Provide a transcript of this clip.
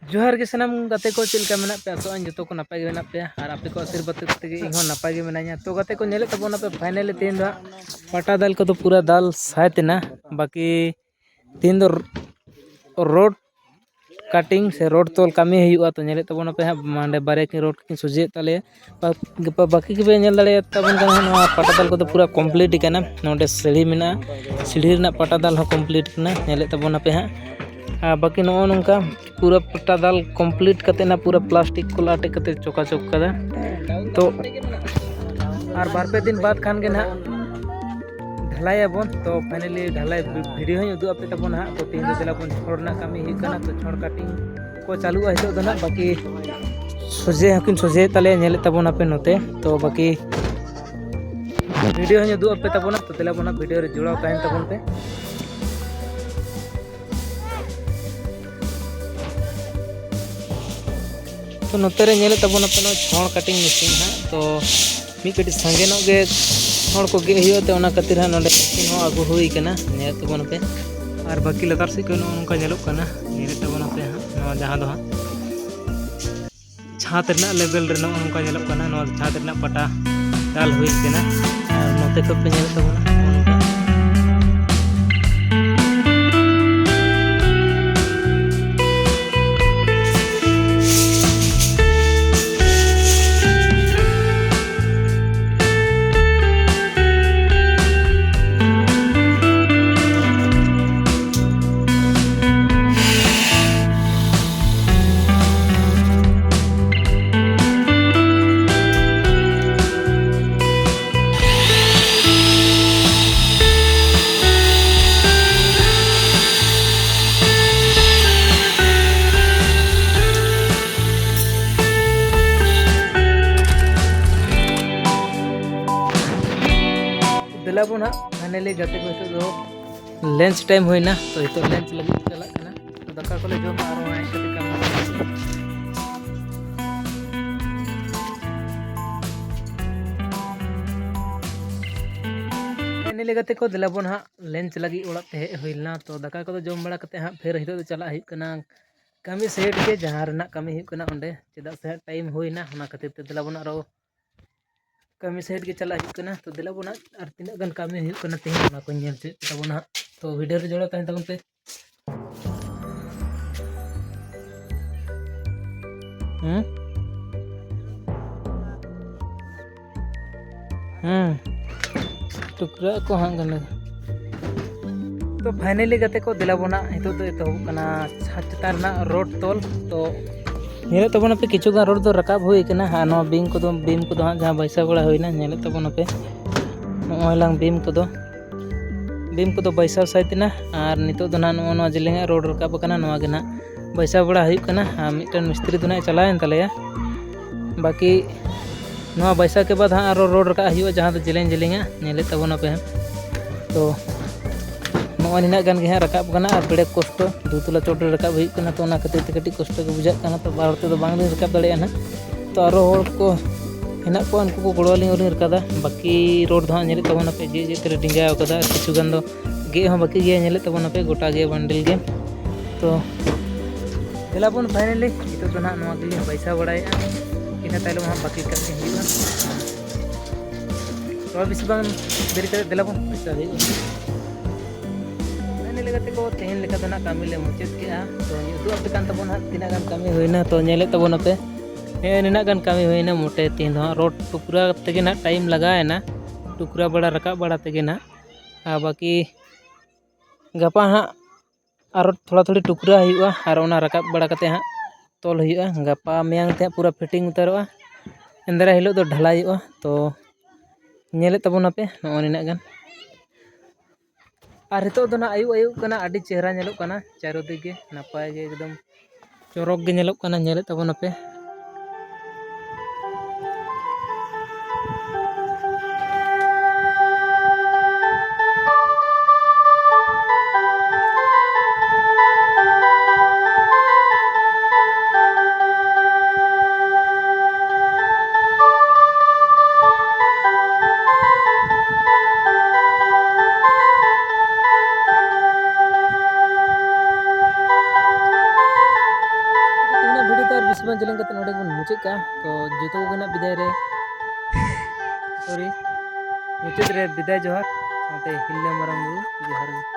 जोहार के सनम गाते को चिलका मेना पे आसो जो को नपाय गे मेना पे और आपे को आशीर्वाद तेगे इन नपाय गे मेना तो गाते को नेले तबोना पे फाइनली तीन दो पाटा दाल को तो पूरा दाल सायतना बाकी तीन दो रोड कटिंग से रोड तोल कमी हुआ तो नेले तबोना पे मांडे बारे की रोड की सुजे तले बाकी के नेल दाले तबन का पाटा दाल को तो पूरा कंप्लीट कना नोडे सीढ़ी मेना सीढ़ी ना पाटा दाल हो कंप्लीट कना नेले तबोना पे बाकी नो नौका पूरा पट्टा दाल कंप्लीट करते ना पूरा प्लास्टिक को लाटे करते चौका चौक कदा तो और बार पे दिन बाद खान के ना ढलाई आबन तो फाइनली ढलाई वीडियो ही उदू आपे तबन तो तीन दिला बन छोड़ ना कमी ही कना तो छोड़ कटिंग को चालू हितो दो ना बाकी सोजे हकिन सोजे तले नेले तबन आपे नोते तो बाकी वीडियो ही उदू आपे तबन तो दिला बना वीडियो रे जुड़ाव ताहन तबन पे तो नोते रे नेले तबन पे छोड़ कटिंग मशीन हाँ तो मी कटी संगे नो गे छोड़ को गे हियो ते ओना खातिर हाँ नोडे मशीन हो आगु हुई कना नेले तबन पे और बाकी लतार से को नोनका नेलो कना नेले तबन पे हाँ नवा जहां दो हाँ छात रना लेवल रे नोनका नेलो कना नवा छात रना पटा दाल हुई कना नोते को पे नेले तबन दिलाबो ना फाइनली गाते को तो लंच टाइम होइना तो इतो लंच लगी चला कना तो दाका को ले जो आरो आए कति काम फाइनली गाते को दिलाबो ना लंच लगी ओड़ा पे होइना तो दाका को जम बड़ा कते हा फिर हितो चला हिक कना कमी सेट के जहां रना कमी हिक कना ओंडे चेदा से टाइम होइना ओना खातिर ते दिलाबो ना रो कमी सेट के चला हिकना तो दिलाबो ना और तीना गन कमी हिकना तेहन ना को नेल चे तबो ना तो वीडियो रे जोड़ा ताहन तबन पे टुकरा को हां गन तो फाइनली गाते को दिलाबो ना हितो तो एतो कना छाचतार ना रोड तोल तो नेले तबन पे किछु गान रोड दो रकाब हुई कना हाँ नो बीम को हाँ जहाँ बैसा बड़ा हुईना नेले तबन पे नोलांग बीम को बैसा साइतना और नितो दो ना नो जिलेंगा रोड रकाब कना नोआ गे ना बैसा बड़ा हुई कना हाँ मिटन मिस्त्री दो ना चलाएन तलेया बाकी नोआ बैसा के बाद हाँ रोड रकाब हुई जहाँ तो जिलें जिलेंगा नेले तबन पे तो नोआ निना गान गे रकाब कना और बड़े कष्ट दूतला चोट रकाब हुई कना तो ना खातिर कटी कष्ट को बुझा कना तो बाहर ते बांग रकाब दाड़े ना तो आरो हर को हेना को उनको को गोड़वाली और रकादा बाकी रोड दो नेले तबन पे जे तेरे डिंगा कदा किछु गान दो गे हो बाकी गे नेले तबन पे गोटा गे बंडल गे तो दिलाबन फाइनली इतो तो ना नोआ गे पैसा बड़ाय इना ताइलो हम बाकी करके हिबा तो बिस बांग देरी करे दिलाबन पैसा दे लेगाते को तेहन लेका तो ना कमी ले मुचाद के तो युदु आपे कान तबन तीना गान कमी होइना तो नेले तबन पे निना गान कमी होइना मोटे तीन रोड टुकरा तेगे ना टाइम लगाएना टुकरा बड़ा रकाब बड़ा तेगे ना बाकी गपा हाँ और थोड़ा थोड़ी टुकरा हुआ और ओना रकाब बड़ा कते हाँ तोल हुआ गपा मेयांग ते पूरा फिटिंग उतारोआ एंदरा हिलो तो ढलाई हुआ तो नेले तबन पे नो निना गान और हितो दो ना आयु आयु कना आडी चेहरा नेलो कना चारो दिगे नपाय गे एकदम चोरक गे नेलो कना नेले तबन पे बेस बन जलिंग करते नोडे बन मुचाद का तो जोतो को गना विदाय रे सॉरी मुचाद रे विदाय जोहार साथे हिल्ले मारांग बुरु जोहार।